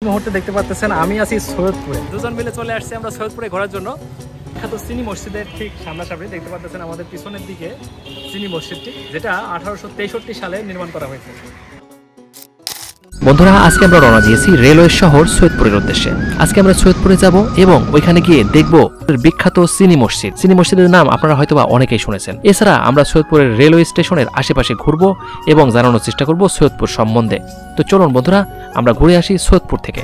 মুহূর্তে দেখতে পাচ্ছেন আমি আছি সৈয়দপুরে, দুজন মিলে চলে আসছি আমরা সৈয়দপুরে ঘোরার জন্য। বিখ্যাত চিনি মসজিদের ঠিক সামনাসামনি দেখতে পাচ্ছেন আমাদের পিছনের দিকে চিনি মসজিদটি, যেটা 1863 সালে নির্মাণ করা হয়েছে। বন্ধুরা, আজকে আমরা রওনা দিয়েছি রেলওয়ে শহর সৈয়দপুরের উদ্দেশ্যে। আজকে আমরা সৈয়দপুরে যাব এবং ওইখানে গিয়ে দেখব বিখ্যাত চিনি মসজিদ। চিনি মসজিদের নাম আপনারা হয়তোবা অনেকেই শুনেছেন। এছাড়া আমরা সৈয়দপুরের রেলওয়ে স্টেশনের আশেপাশে ঘুরবো এবং জানানোর চেষ্টা করব সৈয়দপুর সম্বন্ধে। তো চলুন বন্ধুরা, আমরা ঘুরে আসি সৈয়দপুর থেকে।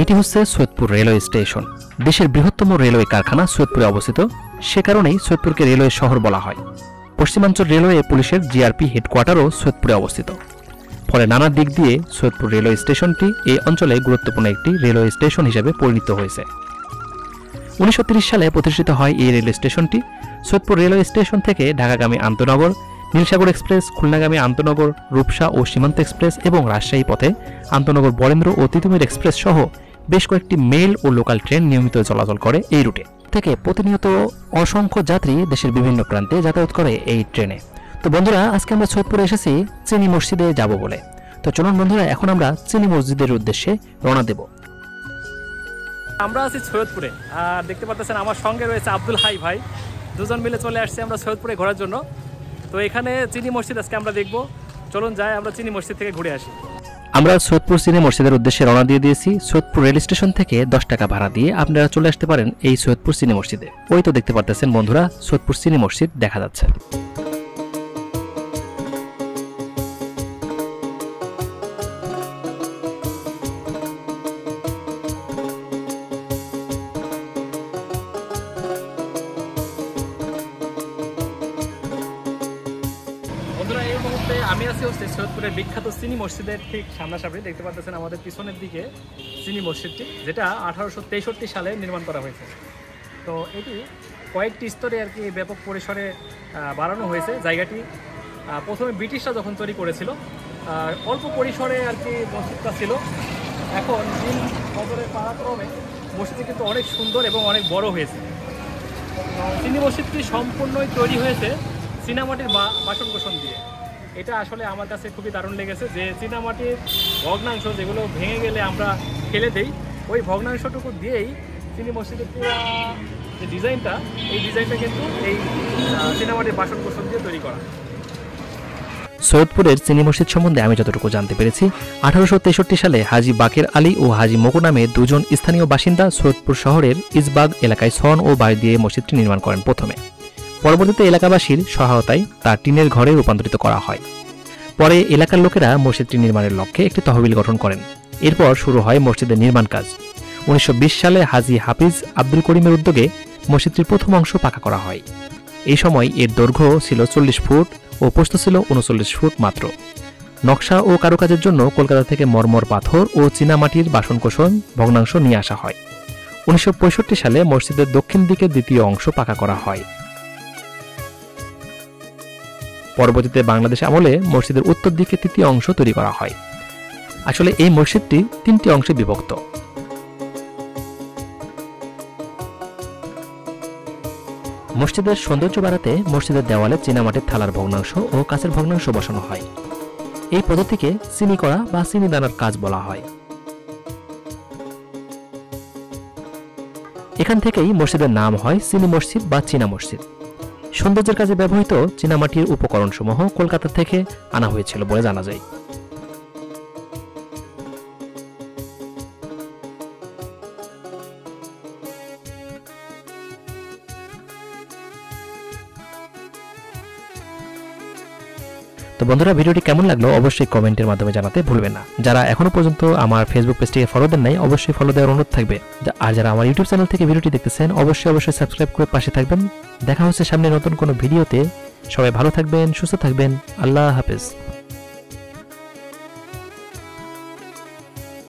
এটি হচ্ছে সৈয়দপুর রেলওয়ে স্টেশন। দেশের বৃহত্তম রেলওয়ে কারখানা সৈয়দপুরে অবস্থিত, সে কারণেই সৈয়দপুরকে রেলওয়ে শহর বলা হয়। পশ্চিমাঞ্চল রেলওয়ে পুলিশের জিআরপি হেডকোয়ার্টারও সৈয়দপুরে অবস্থিত। ফলে নানা দিক দিয়ে সৈয়দপুর রেলওয়ে স্টেশনটি এই অঞ্চলে গুরুত্বপূর্ণ একটি রেলওয়ে স্টেশন হিসেবে পরিণত হয়েছে। 1930 সালে প্রতিষ্ঠিত হয় এই রেল স্টেশনটি। সৈয়দপুর রেলওয়ে স্টেশন থেকে ঢাকাগামী আন্তনগর, নীলসাগর এক্সপ্রেস, খুলনাগামী আন্তনগর, রূপসা ও সীমান্ত এক্সপ্রেস এবং রাজশাহী পথে আন্তনগর বরেন্দ্র ও তিতুমির এক্সপ্রেস সহ বেশ কয়েকটি মেল ও লোকাল ট্রেন নিয়মিত চলাচল করে এই রুটে। থেকে প্রতিনিয়ত অসংখ্য যাত্রী দেশের বিভিন্ন প্রান্তে যাতায়াত করে এই ট্রেনে। তো বন্ধুরা, আজকে আমরা সৈয়দপুরে এসেছি চিনি মসজিদে যাব বলে। তো চলুন বন্ধুরা, এখন আমরা চিনি মসজিদের উদ্দেশ্যে রওনা দেব। আমরা আছি সৈয়দপুরে, আর দেখতে পাচ্ছেন আমার সঙ্গে রয়েছে আব্দুল হাই ভাই। দুজন মিলে চলে আসছি আমরা সৈয়দপুরে ঘোরার জন্য। তো এখানে চিনি মসজিদ আজকে আমরা দেখব। চলুন যাই আমরা চিনি মসজিদ থেকে ঘুরে আসি। আমরা সৈয়দপুর চিনি মসজিদের উদ্দেশ্যে রওনা দিয়ে দিয়েছি। সৈয়দপুর রেল স্টেশন থেকে 10 টাকা ভাড়া দিয়ে আপনারা চলে আসতে পারেন এই সৈয়দপুর চিনি মসজিদে। ওই তো দেখতে পাচ্ছেন বন্ধুরা, সৈয়দপুর চিনি মসজিদ দেখা যাচ্ছে। বন্ধুরা, এই মুহূর্তে আমি আছি হচ্ছে সৈয়দপুরের বিখ্যাত চিনি মসজিদের ঠিক সামনাসামনি দেখতে পাচ্ছেন আমাদের পিছনের দিকে চিনি মসজিদটি, যেটা 1863 সালে নির্মাণ করা হয়েছে। তো এটি কয়েকটি স্তরে আর কি ব্যাপক পরিসরে বাড়ানো হয়েছে। জায়গাটি প্রথমে ব্রিটিশরা যখন তৈরি করেছিল অল্প পরিসরে আর কি মসজিদটা ছিল। এখন দিন বদলের পারাক্রমে মসজিদটি কিন্তু অনেক সুন্দর এবং অনেক বড় হয়েছে। চিনি মসজিদটি সম্পূর্ণই তৈরি হয়েছে চীনামাটির বাসন কোসন দিয়ে। এটা আসলে আমার কাছে খুবই দারুণ লেগেছে যে চীনামাটির ভগ্নাংশ যেগুলো ভেঙে গেলে আমরা ফেলে দেই, ওই ভগ্নাংশটুকু দিয়েই চিনি মসজিদের যে ডিজাইনটা, এই ডিজাইনটা কিন্তু এই চীনামাটির বাসন কোসন দিয়ে তৈরি করা। সৈয়দপুরের চিনি মসজিদ সম্বন্ধে আমি যতটুকু জানতে পেরেছি, 1863 সালে হাজী বাকের আলী ও হাজী মকু নামে দুজন স্থানীয় বাসিন্দা সৈয়দপুর শহরের ইসবাগ এলাকায় ছন ও বাড়ি দিয়ে মসজিদটি নির্মাণ করেন প্রথমে। পরবর্তীতে এলাকাবাসীর সহায়তায় তা টিনের ঘরে রূপান্তরিত করা হয়। পরে এলাকার লোকেরা মসজিদটি নির্মাণের লক্ষ্যে একটি তহবিল গঠন করেন। এরপর শুরু হয় মসজিদের নির্মাণ কাজ। 1920 সালে হাজী হাফিজ আব্দুল করিমের উদ্যোগে মসজিদটির প্রথম অংশ পাকা করা হয়। এই সময় এর দৈর্ঘ্য ছিল 40 ফুট ও প্রস্থ ছিল 39 ফুট মাত্র। নকশা ও কারুকাজের জন্য কলকাতা থেকে মরমর পাথর ও চীনামাটির বাসনকোসন ভগ্নাংশ নিয়ে আসা হয়। 1965 সালে মসজিদের দক্ষিণ দিকের দ্বিতীয় অংশ পাকা করা হয়। পরবর্তীতে বাংলাদেশ আমলে মসজিদের উত্তর দিকে তৃতীয় অংশ তৈরি করা হয়। আসলে এই মসজিদটি 3টি অংশে বিভক্ত। মসজিদের সৌন্দর্য বাড়াতে মসজিদের দেওয়ালে চীনামাটির থালার ভগ্নাংশ ও কাঁচের ভগ্নাংশ বসানো হয়। এই পদ্ধতিকে চিনি করা বা চিনি দানার কাজ বলা হয়। এখান থেকেই মসজিদের নাম হয় চিনি মসজিদ বা চীনা মসজিদ। সৌন্দর্যের কাজে ব্যবহৃত চীনামাটির উপকরণসমূহ কলকাতা থেকে আনা হয়েছিল বলে জানা যায়। তো বন্ধুরা, ভিডিওটি কেমন লাগলো অবশ্যই কমেন্টের মাধ্যমে জানাতে ভুলবেন না। যারা এখনো পর্যন্ত আমার ফেসবুক পেজটিকে ফলো দেন নাই, অবশ্যই ফলো দেওয়ার অনুরোধ থাকবে। আর যারা আমার ইউটিউব চ্যানেল থেকে ভিডিওটি দেখতেছেন, অবশ্যই সাবস্ক্রাইব করে পাশে থাকবেন। দেখা হচ্ছে সামনে নতুন কোনো ভিডিওতে। সবাই ভালো থাকবেন, সুস্থ থাকবেন। আল্লাহ হাফেজ।